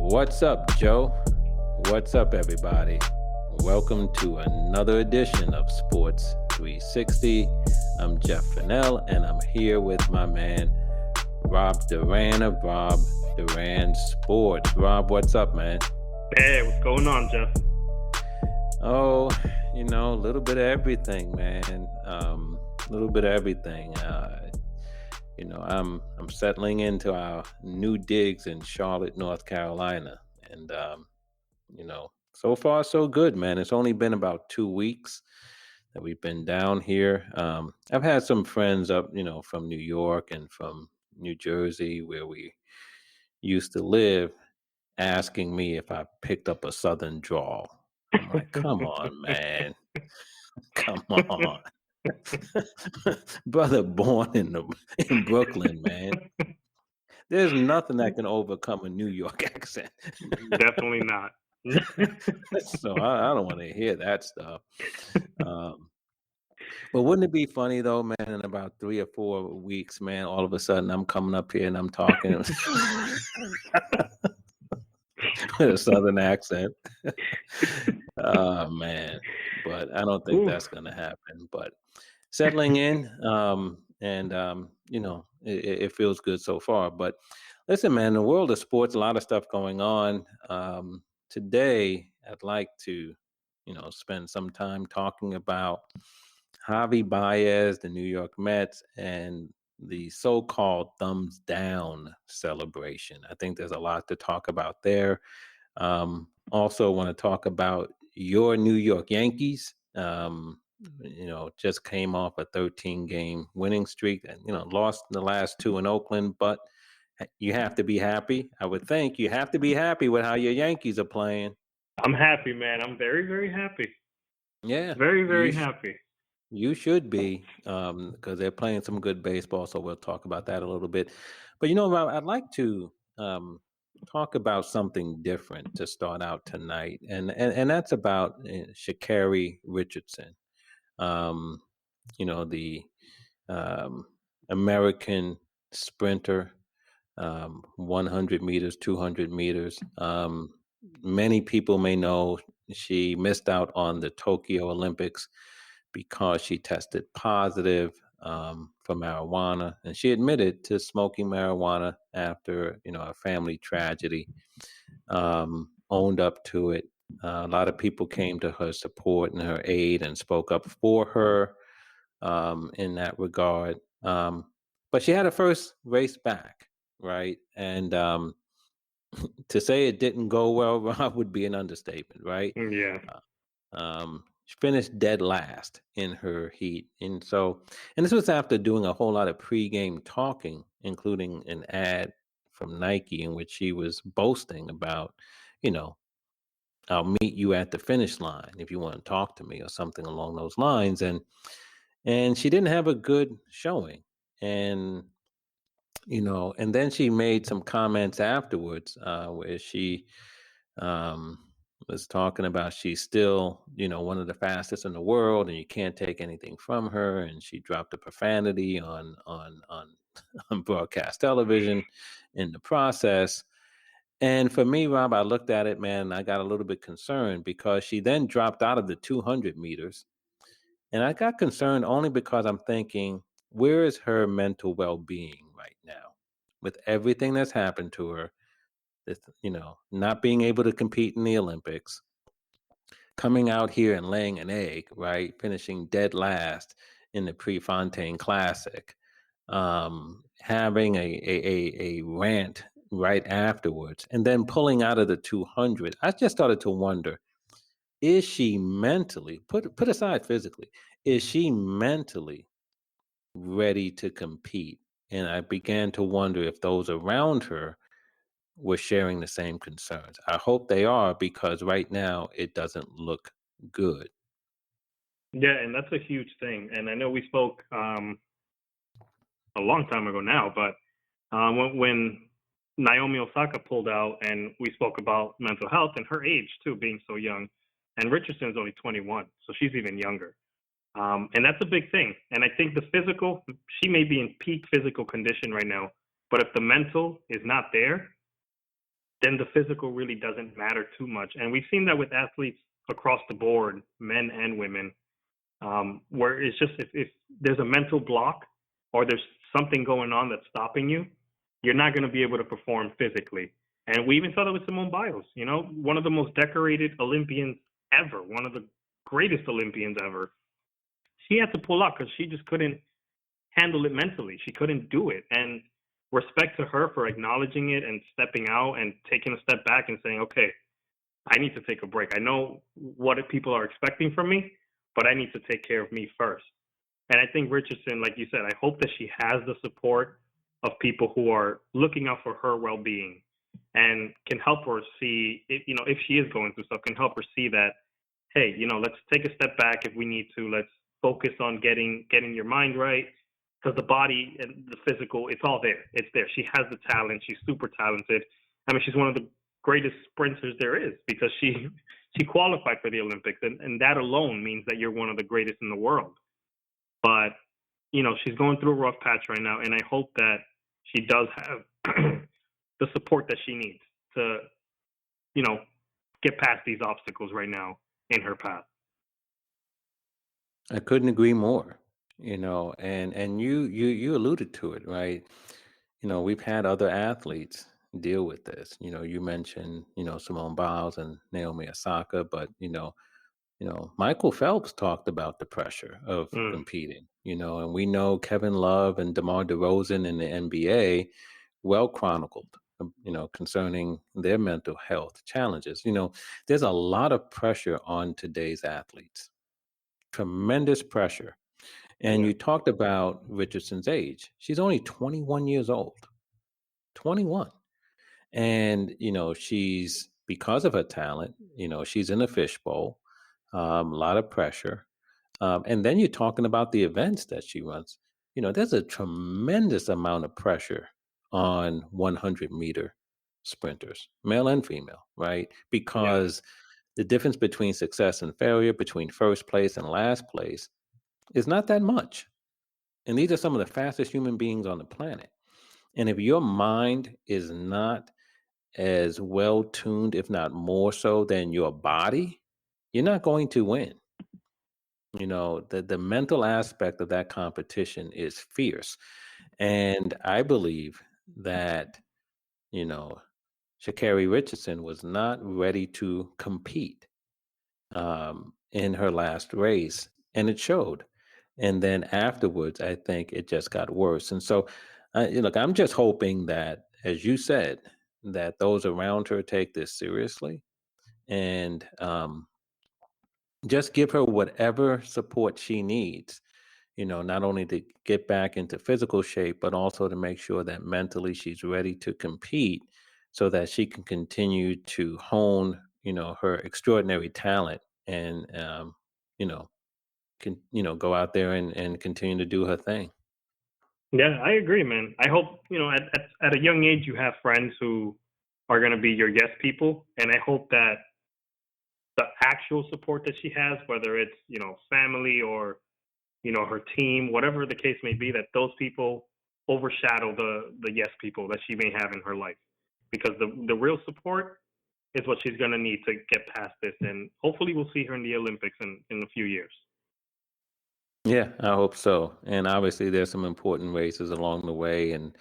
What's up, Joe? What's up, everybody? Welcome to another edition of Sports 360. I'm Jeff Fannell, and I'm here with my man, Rob Duran of Rob Duran Sports. Rob, what's up, man? Hey, what's going on, Jeff? Oh, a little bit of everything, man. A little bit of everything. I'm settling into our new digs in Charlotte, North Carolina, and so far so good, man. It's only been about 2 weeks that we've been down here. I've had some friends up, from New York and from New Jersey, where we used to live, asking me if I picked up a Southern drawl. I'm like, come on, man. Come on. Brother born in Brooklyn, man. There's nothing that can overcome a New York accent. Definitely not. So I don't want to hear that stuff. But wouldn't it be funny though, man, in about 3 or 4 weeks, man, all of a sudden I'm coming up here and I'm talking with a Southern accent. Oh, man. But I don't think that's going to happen. But settling in, it feels good so far. But listen, man, the world of sports, a lot of stuff going on. Today, I'd like to, spend some time talking about Javy Baez, the New York Mets, and the so-called thumbs down celebration. I think there's a lot to talk about there. Also want to talk about your New York Yankees. Just came off a 13-game winning streak and, lost the last 2 in Oakland, but you have to be happy. I would think you have to be happy with how your Yankees are playing. I'm happy, man. I'm very, very happy. Yeah. Very, very happy. You should be, because they're playing some good baseball, so we'll talk about that a little bit. But, Rob, I'd like to talk about something different to start out tonight, and that's about Sha'Carri Richardson, the American sprinter, 100 meters, 200 meters. Many people may know she missed out on the Tokyo Olympics because she tested positive for marijuana, and she admitted to smoking marijuana after a family tragedy. Owned up to it. A lot of people came to her support and her aid and spoke up for her in that regard. But she had her first race back, right? And to say it didn't go well, Rob, would be an understatement, right? Yeah. She finished dead last in her heat. And this was after doing a whole lot of pregame talking, including an ad from Nike in which she was boasting about, I'll meet you at the finish line if you want to talk to me or something along those lines. And she didn't have a good showing. And, and then she made some comments afterwards where she was talking about she's still, one of the fastest in the world, and you can't take anything from her. And she dropped a profanity on broadcast television in the process. And for me, Rob, I looked at it, man, and I got a little bit concerned because she then dropped out of the 200 meters. And I got concerned only because I'm thinking, where is her mental well-being right now with everything that's happened to her? This, not being able to compete in the Olympics, coming out here and laying an egg, right? Finishing dead last in the Prefontaine Classic, having a rant right afterwards, and then pulling out of the 200. I just started to wonder, is she mentally, put aside physically, is she mentally ready to compete? And I began to wonder if those around her were sharing the same concerns. I hope they are, because right now it doesn't look good. Yeah, and that's a huge thing. And I know we spoke a long time ago now, but when Naomi Osaka pulled out, and we spoke about mental health and her age too, being so young, and Richardson's only 21, so she's even younger. And that's a big thing. And I think the physical, she may be in peak physical condition right now, but if the mental is not there, then the physical really doesn't matter too much. And we've seen that with athletes across the board, men and women, where it's just if there's a mental block or there's something going on that's stopping you, you're not going to be able to perform physically. And we even saw that with Simone Biles, one of the most decorated Olympians ever, one of the greatest Olympians ever. She had to pull out because she just couldn't handle it mentally. She couldn't do it. And respect to her for acknowledging it and stepping out and taking a step back and saying, okay, I need to take a break. I know what people are expecting from me, but I need to take care of me first. And I think Richardson, like you said, I hope that she has the support of people who are looking out for her well-being and can help her see, if she is going through stuff, can help her see that, hey, let's take a step back if we need to. Let's focus on getting your mind right, because the body and the physical, it's all there. It's there. She has the talent. She's super talented. I mean, she's one of the greatest sprinters there is because she qualified for the Olympics, and that alone means that you're one of the greatest in the world. But she's going through a rough patch right now, and I hope that she does have the support that she needs to get past these obstacles right now in her path. I couldn't agree more. And you alluded to it, right? We've had other athletes deal with this. You mentioned Simone Biles and Naomi Osaka, but Michael Phelps talked about the pressure of competing. And we know Kevin Love and DeMar DeRozan in the NBA well chronicled, concerning their mental health challenges. There's a lot of pressure on today's athletes, tremendous pressure. And Yeah. you talked about Richardson's age. She's only 21 years old. 21. And, she's, because of her talent, she's in a fishbowl, a lot of pressure. And then you're talking about the events that she runs. There's a tremendous amount of pressure on 100-meter sprinters, male and female, right? Because the difference between success and failure, between first place and last place, is not that much. And these are some of the fastest human beings on the planet. And if your mind is not as well tuned, if not more so than your body, you're not going to win. The mental aspect of that competition is fierce. And I believe that, Sha'Carri Richardson was not ready to compete in her last race, and it showed. And then afterwards, I think it just got worse. And so, look, I'm just hoping that, as you said, that those around her take this seriously and just give her whatever support she needs, not only to get back into physical shape, but also to make sure that mentally she's ready to compete so that she can continue to hone, her extraordinary talent and, go out there and continue to do her thing. Yeah, I agree, man. I hope, at a young age, you have friends who are going to be your yes people. And I hope that the actual support that she has, whether it's, family or, her team, whatever the case may be, that those people overshadow the yes people that she may have in her life. Because the real support is what she's going to need to get past this. And hopefully we'll see her in the Olympics in a few years. Yeah, I hope so. And obviously, there's some important races along the way. And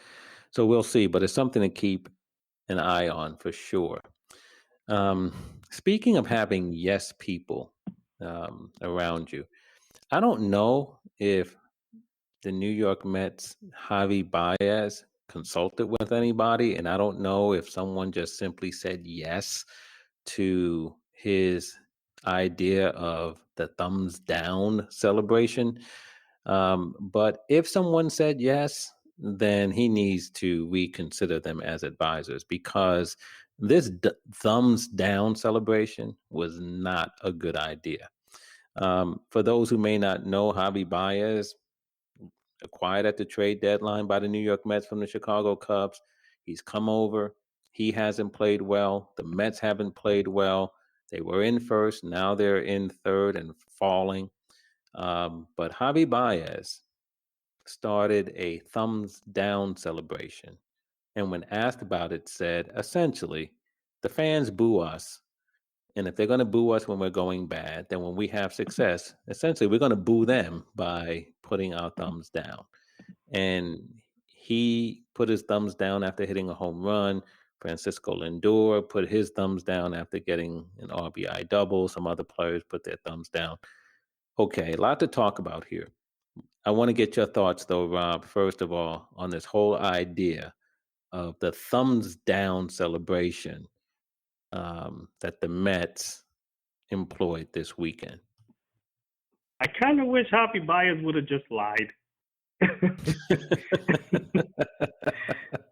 so we'll see. But it's something to keep an eye on for sure. Speaking of having yes people around you, I don't know if the New York Mets' Javy Baez consulted with anybody, and I don't know if someone just simply said yes to his idea of the thumbs down celebration. But if someone said yes, then he needs to reconsider them as advisors because this thumbs down celebration was not a good idea. For those who may not know, Javy Baez, acquired at the trade deadline by the New York Mets from the Chicago Cubs. He's come over. He hasn't played well. The Mets haven't played well. They were in first. Now they're in third and falling. But Javy Baez started a thumbs down celebration. And when asked about it, said essentially, the fans boo us. And if they're going to boo us when we're going bad, then when we have success, essentially we're going to boo them by putting our thumbs down. And he put his thumbs down after hitting a home run. Francisco Lindor put his thumbs down after getting an RBI double. Some other players put their thumbs down. Okay, a lot to talk about here. I want to get your thoughts, though, Rob, first of all, on this whole idea of the thumbs down celebration that the Mets employed this weekend. I kind of wish Javy Baez would have just lied.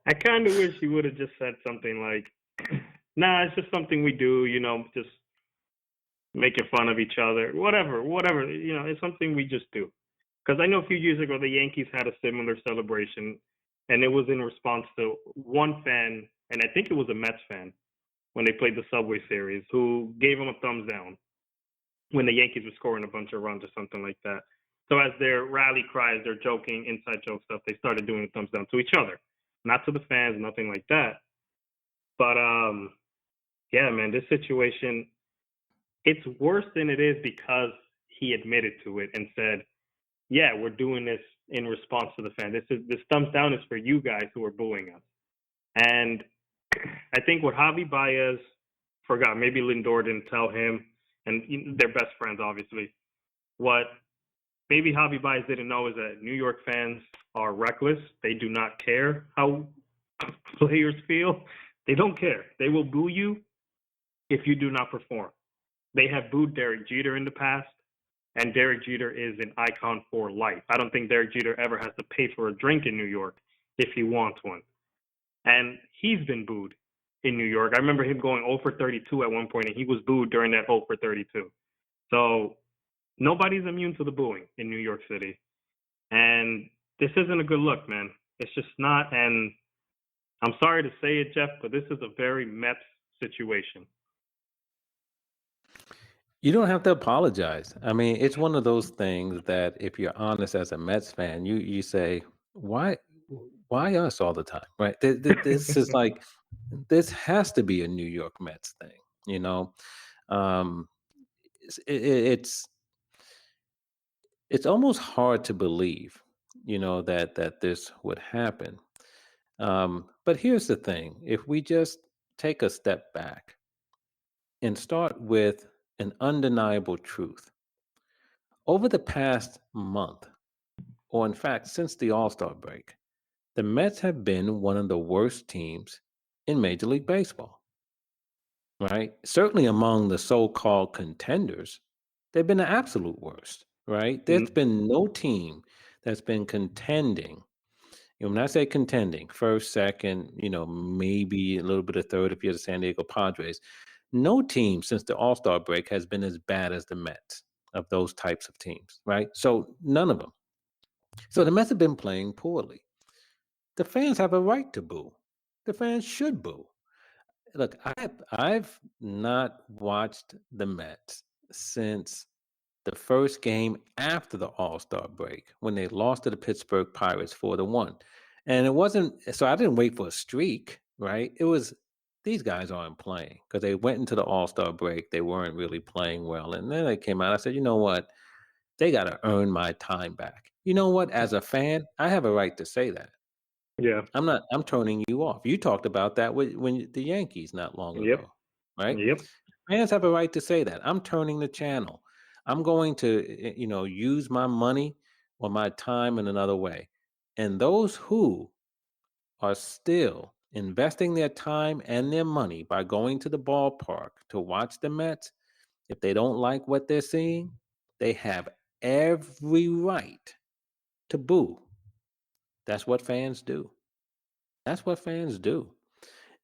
I kind of wish he would have just said something like, nah, it's just something we do, just making fun of each other, whatever, it's something we just do. Because I know a few years ago, the Yankees had a similar celebration, and it was in response to one fan, and I think it was a Mets fan, when they played the Subway Series, who gave them a thumbs down when the Yankees were scoring a bunch of runs or something like that. So as their rally cries, their joking, inside joke stuff, they started doing a thumbs down to each other, not to the fans, nothing like that. But yeah, man, this situation, it's worse than it is because he admitted to it and said, yeah, we're doing this in response to the fans. This thumbs down is for you guys who are booing us. And I think what Javy Baez forgot, maybe Lindor didn't tell him, and they're best friends, obviously. What maybe Javy Baez didn't know is that New York fans are reckless. They do not care how players feel. They don't care. They will boo you if you do not perform. They have booed Derek Jeter in the past, and Derek Jeter is an icon for life. I don't think Derek Jeter ever has to pay for a drink in New York if he wants one. And he's been booed in New York. I remember him going 0 for 32 at one point, and he was booed during that 0 for 32. So nobody's immune to the booing in New York City. And this isn't a good look, man. It's just not. And I'm sorry to say it, Jeff, but this is a very Mets situation. You don't have to apologize. I mean, it's one of those things that if you're honest as a Mets fan, you say, why us all the time, right? This is like, this has to be a New York Mets thing, you know? Um, it's almost hard to believe, that this would happen. But here's the thing: if we just take a step back and start with an undeniable truth, over the past month, or in fact since the All-Star break, the Mets have been one of the worst teams in Major League Baseball. Right? Certainly among the so-called contenders, they've been the absolute worst. Right? There's been no team that's been contending. When I say contending, first, second, maybe a little bit of third if you're the San Diego Padres. No team since the All-Star break has been as bad as the Mets of those types of teams, right? So none of them. So the Mets have been playing poorly. The fans have a right to boo. The fans should boo. Look, I've not watched the Mets since the first game after the All-Star break when they lost to the Pittsburgh Pirates 4-1. And it wasn't, so I didn't wait for a streak, right? It was, these guys aren't playing because they went into the All-Star break. They weren't really playing well. And then they came out. I said, you know what? They got to earn my time back. You know what? As a fan, I have a right to say that. Yeah. I'm turning you off. You talked about that when the Yankees not long ago, right? Yep. Fans have a right to say that. I'm turning the channel. I'm going to, use my money or my time in another way. And those who are still investing their time and their money by going to the ballpark to watch the Mets, if they don't like what they're seeing, they have every right to boo. That's what fans do. That's what fans do.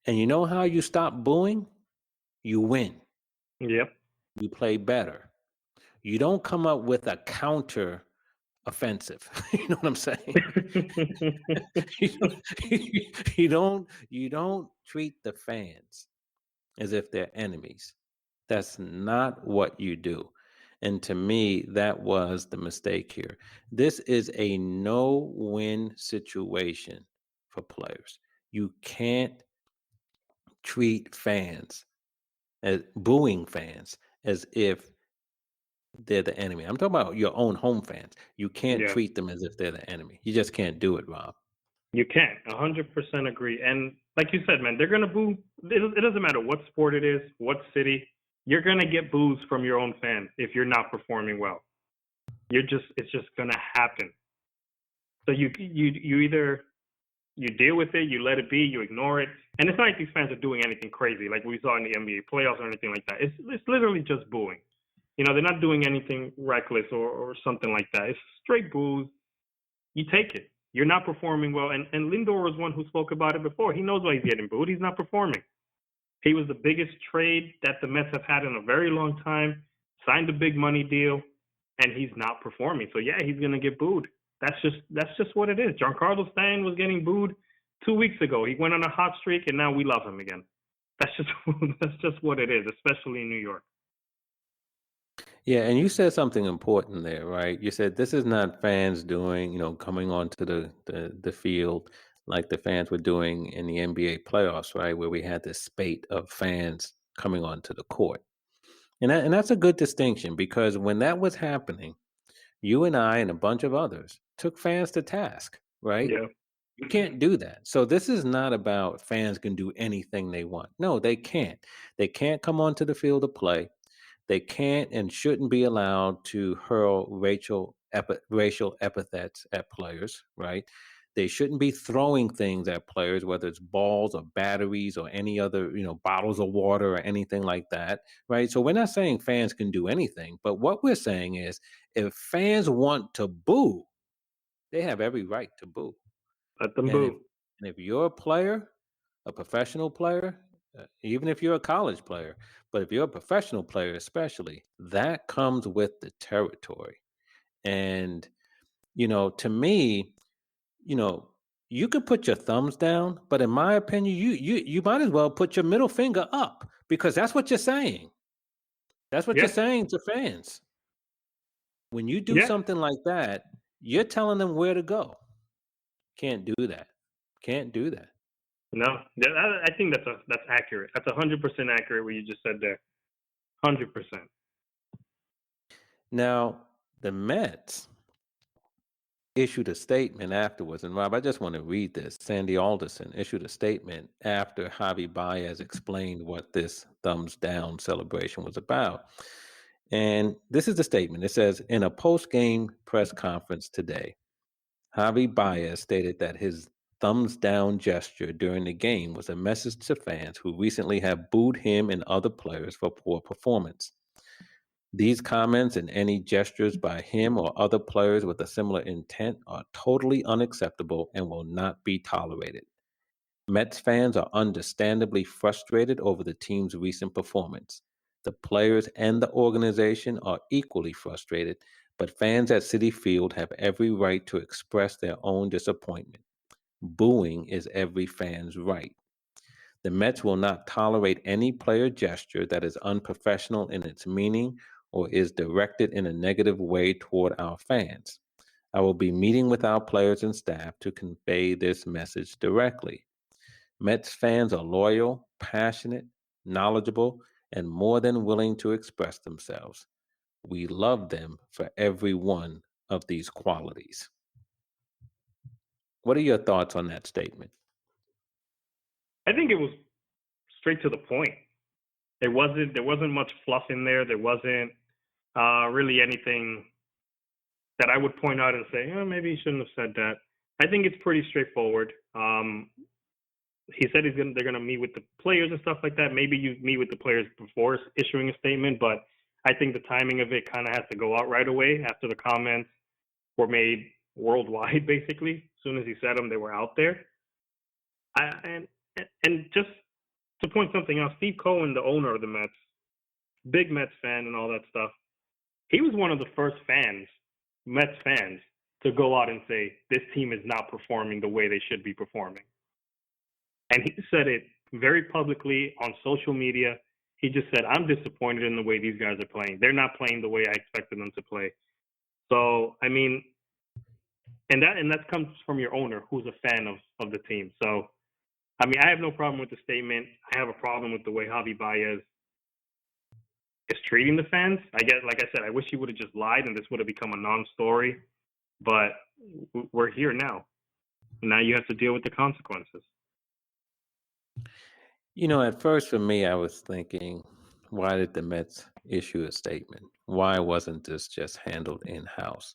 And you know how you stop booing? You win. Yep. You play better. You don't come up with a counter offensive. You know what I'm saying? you don't treat the fans as if they're enemies. That's not what you do. And to me, that was the mistake here. This is a no-win situation for players. You can't treat fans as booing fans as if they're the enemy. I'm talking about your own home fans. You can't Yeah, treat them as if they're the enemy. You just can't do it, Rob. you can't. 100% agree. And like you said, man, they're gonna boo. It doesn't matter what sport it is, what city. You're gonna get boos from your own fans if you're not performing well. It's just gonna happen. So you either you deal with it, you let it be, you ignore it, and it's not like these fans are doing anything crazy like we saw in the NBA playoffs or anything like that. It's literally just booing. You know, they're not doing anything reckless or something like that. It's straight boos. You take it. You're not performing well, and Lindor was one who spoke about it before. He knows why he's getting booed. He's not performing. He was the biggest trade that the Mets have had in a very long time. Signed a big money deal, and he's not performing. So yeah, he's gonna get booed. That's just what it is. Giancarlo Stanton was getting booed 2 weeks ago. He went on a hot streak, and now we love him again. That's just that's just what it is, especially in New York. Yeah, and you said something important there, right? You said this is not fans doing, coming onto the field like the fans were doing in the NBA playoffs, right? Where we had this spate of fans coming onto the court. And that's a good distinction because when that was happening, you and I and a bunch of others took fans to task, right? Yeah, You can't do that. So this is not about fans can do anything they want. No, they can't. They can't come onto the field to play. They can't and shouldn't be allowed to hurl racial epithets at players, right? They shouldn't be throwing things at players, whether it's balls or batteries or any other, bottles of water or anything like that, right? So we're not saying fans can do anything, but what we're saying is if fans want to boo, they have every right to boo. let them And boo. if you're a player, a professional player, even if you're a college player, but if you're a professional player, especially, that comes with the territory. And to me, you know, you could put your thumbs down, but in my opinion, you might as well put your middle finger up because that's what you're saying. That's what you're Yeah, saying to fans. When you do yeah. something like that, you're telling them where to go. Can't do that. Can't do that. No, I think that's accurate. That's 100% accurate what you just said there. 100%. Now, the Mets issued a statement afterwards, and Rob, I just want to read this. Sandy Alderson issued a statement after Javy Baez explained what this thumbs down celebration was about. And this is the statement. It says, in a post-game press conference today, Javy Baez stated that his thumbs down gesture during the game was a message to fans who recently have booed him and other players for poor performance. These comments and any gestures by him or other players with a similar intent are totally unacceptable and will not be tolerated. Mets fans are understandably frustrated over the team's recent performance. The players and the organization are equally frustrated, but fans at Citi Field have every right to express their own disappointment. Booing is every fan's right. The Mets will not tolerate any player gesture that is unprofessional in its meaning or is directed in a negative way toward our fans. I will be meeting with our players and staff to convey this message directly. Mets fans are loyal, passionate, knowledgeable, and more than willing to express themselves. We love them for every one of these qualities. What are your thoughts on that statement? I think it was straight to the point. There wasn't much fluff in there. There wasn't really anything that I would point out and say, oh, maybe he shouldn't have said that. I think it's pretty straightforward. He said they're gonna meet with the players and stuff like that. Maybe you meet with the players before issuing a statement, but I think the timing of it kind of has to go out right away after the comments were made worldwide. Basically, as soon as he said them, they were out there. And just to point something out, Steve Cohen, the owner of the Mets, big Mets fan and all that stuff, he was one of the first Mets fans, to go out and say this team is not performing the way they should be performing. And he said it very publicly on social media. He just said, I'm disappointed in the way these guys are playing. They're not playing the way I expected them to play. So, I mean, and that comes from your owner who's a fan of the team. So I mean, I have no problem with the statement. I have a problem with the way Javy Baez is treating the fans. I get, like I said, I wish he would have just lied and this would have become a non-story. But we're here now. Now you have to deal with the consequences. At first for me, I was thinking, why did the Mets issue a statement? Why wasn't this just handled in-house?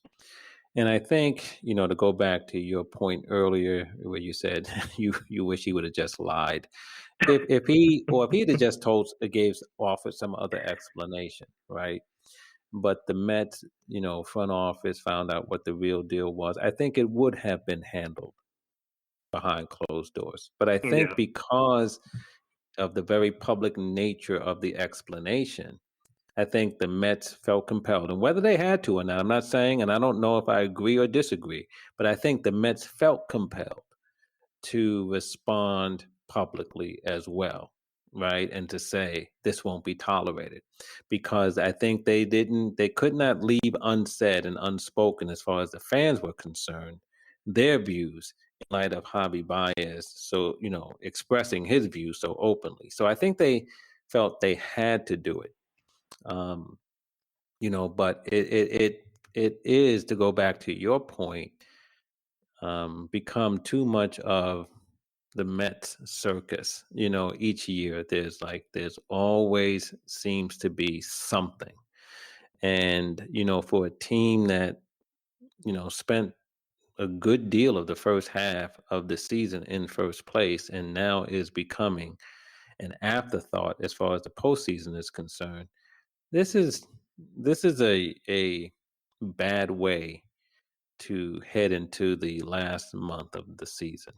And I think, to go back to your point earlier where you said you wish he would have just lied. If he'd have just offered some other explanation, right? But the Mets, front office found out what the real deal was. I think it would have been handled behind closed doors. But I think Yeah. because of the very public nature of the explanation, I think the Mets felt compelled. And whether they had to or not, I'm not saying, and I don't know if I agree or disagree, but I think the Mets felt compelled to respond publicly as well, right? And to say this won't be tolerated, because I think they could not leave unsaid and unspoken, as far as the fans were concerned, their views in light of Javy Baez, so expressing his views so openly. So I think they felt they had to do it. Um, but it is, to go back to your point, become too much of the Mets circus. Each year there's always seems to be something. And, for a team that, spent a good deal of the first half of the season in first place and now is becoming an afterthought as far as the postseason is concerned, this is a bad way to head into the last month of the season.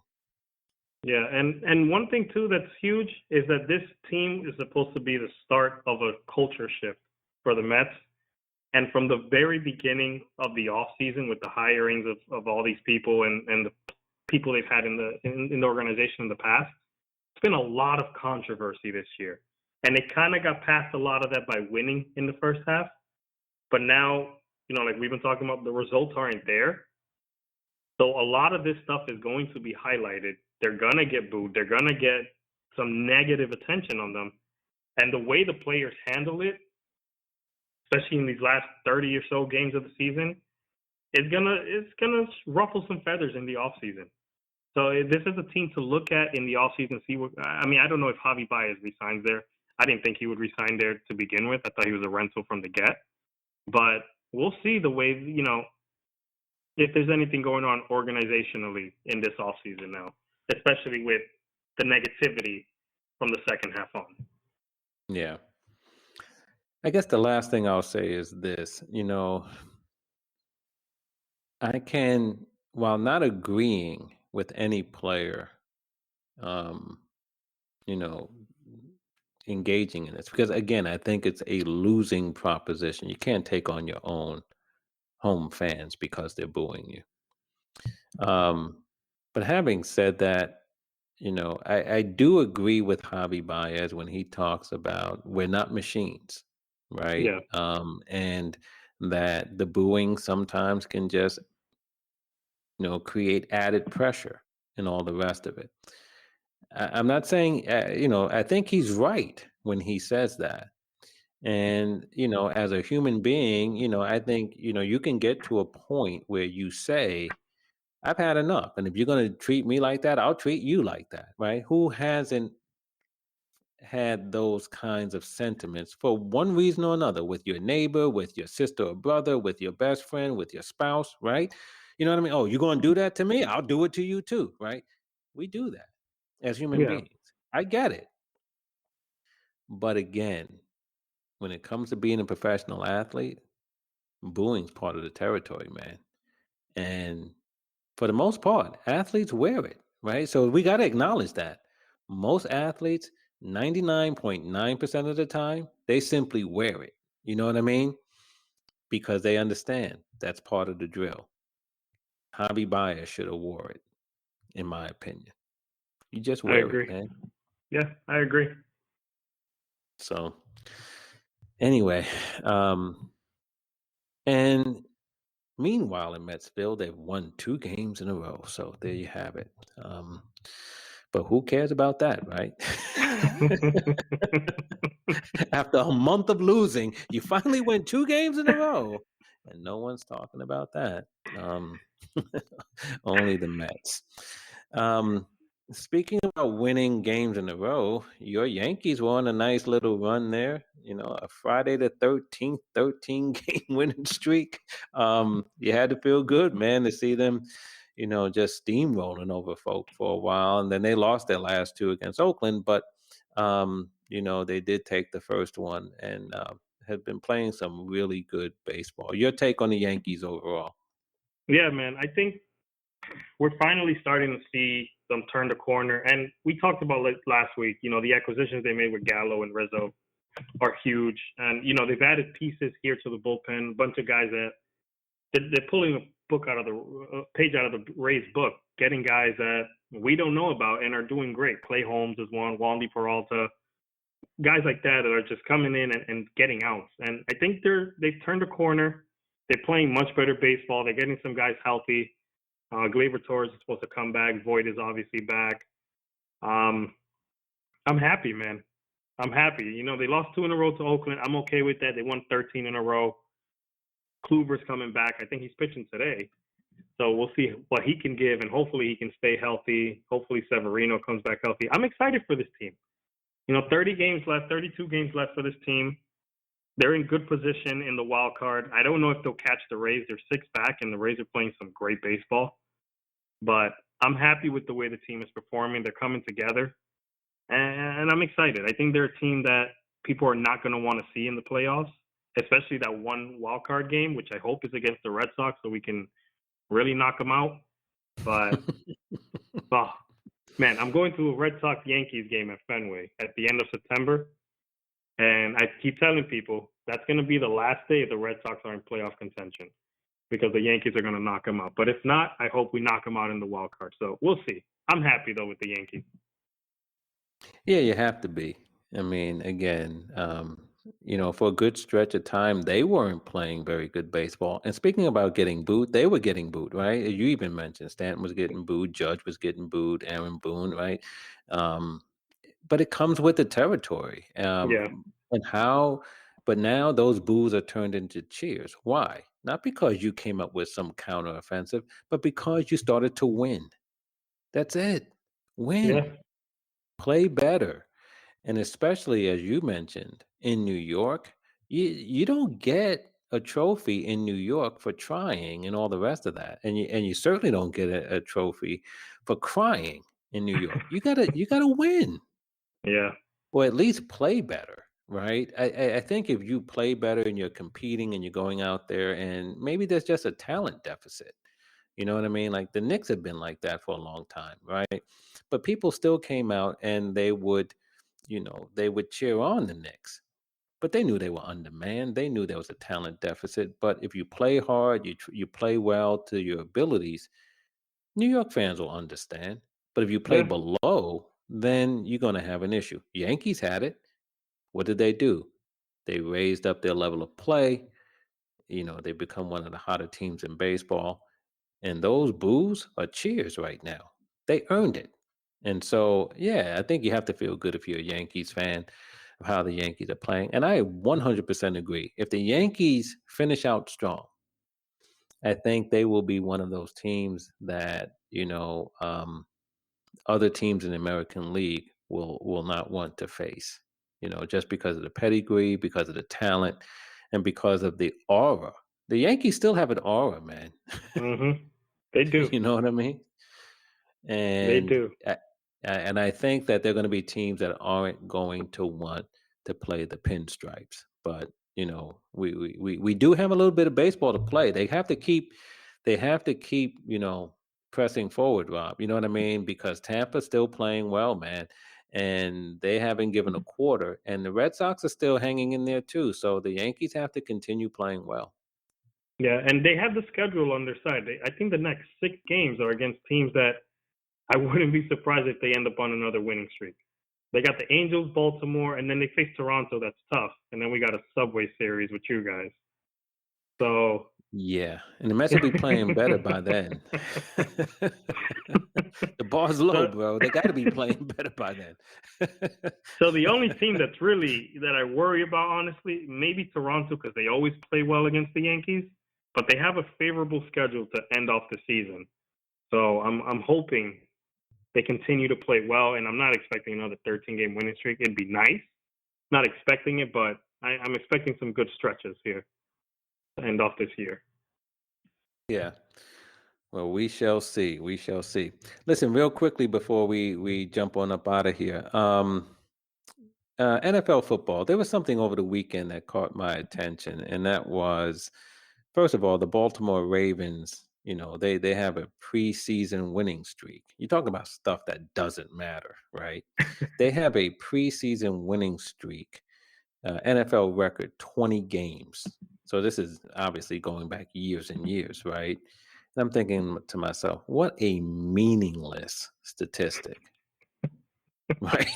Yeah, and one thing too that's huge is that this team is supposed to be the start of a culture shift for the Mets. And from the very beginning of the offseason, with the hirings of all these people and the people they've had in the organization in the past, it's been a lot of controversy this year. And they kind of got past a lot of that by winning in the first half. But now, like we've been talking about, the results aren't there. So a lot of this stuff is going to be highlighted. They're going to get booed. They're going to get some negative attention on them. And the way the players handle it, especially in these last 30 or so games of the season, it's gonna ruffle some feathers in the offseason. So this is a team to look at in the offseason. See what I mean. I don't know if Javy Baez resigns there. I didn't think he would resign there to begin with. I thought he was a rental from the get. But we'll see the way, if there's anything going on organizationally in this offseason now, especially with the negativity from the second half on. Yeah. I guess the last thing I'll say is this, I can, while not agreeing with any player, um, you know, engaging in this, because again, I think it's a losing proposition. You can't take on your own home fans because they're booing you. But having said that, I do agree with Javy Baez when he talks about we're not machines, right? Yeah. And that the booing sometimes can just, create added pressure and all the rest of it. I'm not saying, I think he's right when he says that. And, as a human being, I think, you can get to a point where you say, I've had enough. And if you're going to treat me like that, I'll treat you like that, right? Who hasn't had those kinds of sentiments for one reason or another, with your neighbor, with your sister or brother, with your best friend, with your spouse, right? You know what I mean? Oh, you're going to do that to me? I'll do it to you too, right? We do that as human Yeah. beings. I get it. But again, when it comes to being a professional athlete, booing's part of the territory, man. And for the most part, athletes wear it, right? So we got to acknowledge that. Most athletes, 99.9% of the time, they simply wear it. You know what I mean? Because they understand that's part of the drill. Javy Baez should have wore it, in my opinion. You just I wear it, agree. man. Yeah, I agree. So anyway, and meanwhile in Metsville, they've won 2 games in a row. So there you have it. But who cares about that, right? After a month of losing, you finally win 2 games in a row, and no one's talking about that. Um, only the Mets. Um, Speaking about winning games in a row, your Yankees were on a nice little run there. A Friday the 13th, 13-game winning streak. You had to feel good, man, to see them, just steamrolling over folk for a while. And then they lost their last 2 against Oakland, but, they did take the first one and have been playing some really good baseball. Your take on the Yankees overall? Yeah, man. I think we're finally starting to see them turn the corner. And we talked about last week, the acquisitions they made with Gallo and Rizzo are huge. And, they've added pieces here to the bullpen, a bunch of guys that they're pulling a page out of the Rays book, getting guys that we don't know about and are doing great. Clay Holmes is one, Wandy Peralta, guys like that are just coming in and getting outs. And I think they've turned a corner. They're playing much better baseball. They're getting some guys healthy. Gleyber Torres is supposed to come back. Voit is obviously back. I'm happy, man. I'm happy. They lost 2 in a row to Oakland. I'm okay with that. They won 13 in a row. Kluber's coming back. I think he's pitching today. So we'll see what he can give, and hopefully he can stay healthy. Hopefully Severino comes back healthy. I'm excited for this team. 30 games left, 32 games left for this team. They're in good position in the wild card. I don't know if they'll catch the Rays. They're 6 back, and the Rays are playing some great baseball. But I'm happy with the way the team is performing. They're coming together, and I'm excited. I think they're a team that people are not going to want to see in the playoffs, especially that one wild card game, which I hope is against the Red Sox so we can really knock them out. But, oh, man, I'm going to a Red Sox-Yankees game at Fenway at the end of September. And I keep telling people that's going to be the last day the Red Sox are in playoff contention because the Yankees are going to knock them out. But if not, I hope we knock them out in the wild card. So we'll see. I'm happy, though, with the Yankees. Yeah, you have to be. I mean, again, for a good stretch of time, they weren't playing very good baseball. And speaking about getting booed, they were getting booed, right? You even mentioned Stanton was getting booed, Judge was getting booed, Aaron Boone, right? But it comes with the territory. Yeah. But now those boos are turned into cheers. Why? Not because you came up with some counteroffensive, but because you started to win. That's it. Win. Yeah. Play better. And especially as you mentioned, in New York, you don't get a trophy in New York for trying and all the rest of that. And you certainly don't get a trophy for crying in New York. You gotta win. Yeah. Or at least play better, right? I think if you play better and you're competing and you're going out there, and maybe there's just a talent deficit. You know what I mean? Like the Knicks have been like that for a long time, right? But people still came out and they would cheer on the Knicks. But they knew they were undermanned. They knew there was a talent deficit. But if you play hard, you play well to your abilities, New York fans will understand. But if you play Yeah. below, then you're going to have an issue. Yankees had it. What did they do? They raised up their level of play. They become one of the hotter teams in baseball. And those boos are cheers right now. They earned it. And so, yeah, I think you have to feel good if you're a Yankees fan of how the Yankees are playing. And I 100% agree. If the Yankees finish out strong, I think they will be one of those teams that, other teams in the American League will not want to face, just because of the pedigree, because of the talent, and because of the aura. The Yankees still have an aura, man. They do. You know what I mean? They And do. and I think that there are going to be teams that aren't going to want to play the pinstripes. But we do have a little bit of baseball to play. They have to keep pressing forward, Rob. You know what I mean? Because Tampa's still playing well, man, and they haven't given a quarter, and the Red Sox are still hanging in there too. So the Yankees have to continue playing well. Yeah, and they have the schedule on their side. I think the next 6 games are against teams that I wouldn't be surprised if they end up on another winning streak. They got the Angels, Baltimore, and then they face Toronto. That's tough. And then we got a Subway Series with you guys. So Yeah, and the Mets will be playing better by then. The bar's low, bro. They got to be playing better by then. So the only team that's really that I worry about, honestly, maybe Toronto, because they always play well against the Yankees, but they have a favorable schedule to end off the season. So I'm hoping they continue to play well, and I'm not expecting another 13-game winning streak. It'd be nice. Not expecting it, but I'm expecting some good stretches here to end off this year. Yeah. Well, we shall see. We shall see. Listen, real quickly before we jump on up out of here. NFL football. There was something over the weekend that caught my attention, and that was, first of all, the Baltimore Ravens. You know, they have a preseason winning streak. You talk about stuff that doesn't matter, right? They have a preseason winning streak, NFL record, 20 games. So this is obviously going back years and years, right? And I'm thinking to myself, what a meaningless statistic. Right.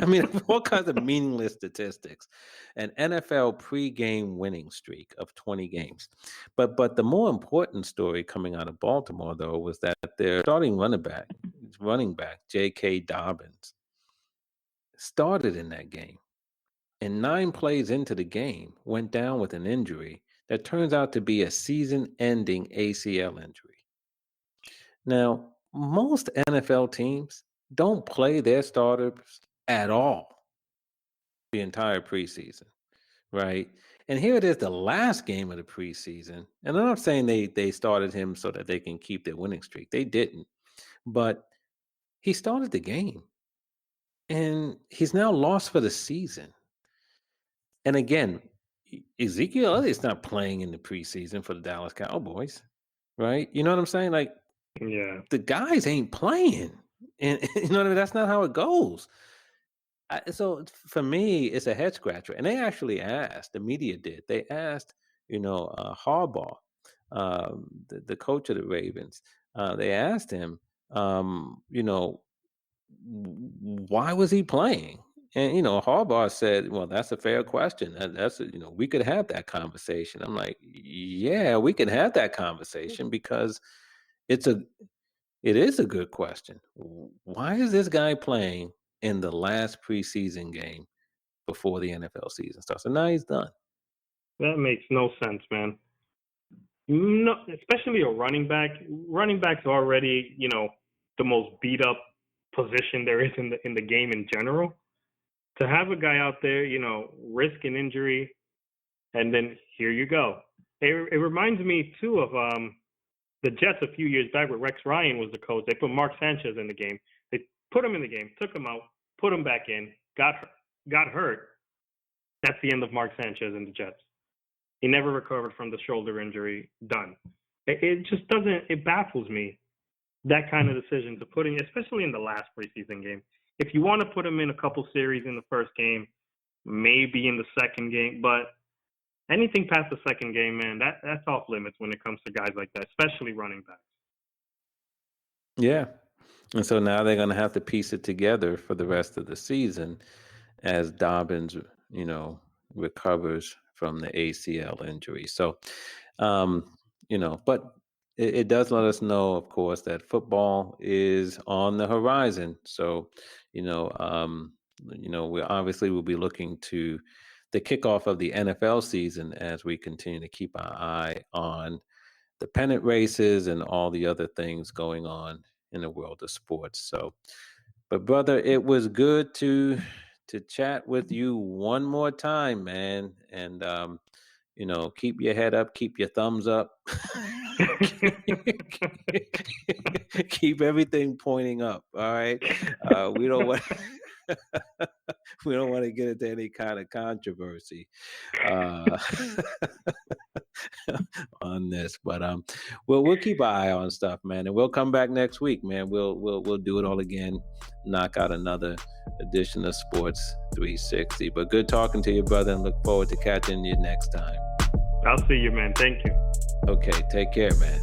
I mean, all kinds of meaningless statistics. An NFL pre-game winning streak of 20 games. But the more important story coming out of Baltimore, though, was that their starting running back, J.K. Dobbins, started in that game. And 9 plays into the game, went down with an injury that turns out to be a season-ending ACL injury. Now, most NFL teams don't play their starters at all the entire preseason, right? And here it is, the last game of the preseason. And I'm not saying they started him so that they can keep their winning streak. They didn't. But he started the game. And he's now lost for the season. And again, Ezekiel Elliott's not playing in the preseason for the Dallas Cowboys, right? You know what I'm saying? Like, Yeah, the guys ain't playing. And you know what I mean? That's not how it goes. So for me, it's a head scratcher. And they actually asked, the media did, they asked, Harbaugh, the coach of the Ravens, they asked him, why was he playing? And, Harbaugh said, well, that's a fair question. We could have that conversation. I'm like, yeah, we can have that conversation because it is a good question. Why is this guy playing in the last preseason game before the NFL season starts? And now he's done. that makes no sense, man. No, especially a running back. Running backs are already, the most beat up position there is in the game in general. To have a guy out there, risk an injury, and then here you go. It reminds me too of the Jets a few years back where Rex Ryan was the coach. They put Mark Sanchez in the game. They put him in the game, took him out, put him back in, got hurt. That's the end of Mark Sanchez and the Jets. He never recovered from the shoulder injury. Done. It just doesn't. It baffles me, that kind of decision to put in, especially in the last preseason game. If you want to put him in a couple series in the first game, maybe in the second game, but anything past the second game, man, that's off limits when it comes to guys like that, especially running backs. Yeah. And so now they're going to have to piece it together for the rest of the season as Dobbins, recovers from the ACL injury. So, but it does let us know, of course, that football is on the horizon. So, we obviously will be looking to the kickoff of the NFL season as we continue to keep our eye on the pennant races and all the other things going on in the world of sports. So, but brother, it was good to chat with you one more time, man. And keep your head up, keep your thumbs up. Keep everything pointing up. All right. We don't want to get into any kind of controversy on this, but we'll keep an eye on stuff, man, and we'll come back next week, man. We'll do it all again, knock out another edition of Sports 360. But good talking to you, brother, and look forward to catching you next time. I'll see you, man. Thank you. Okay, take care, man.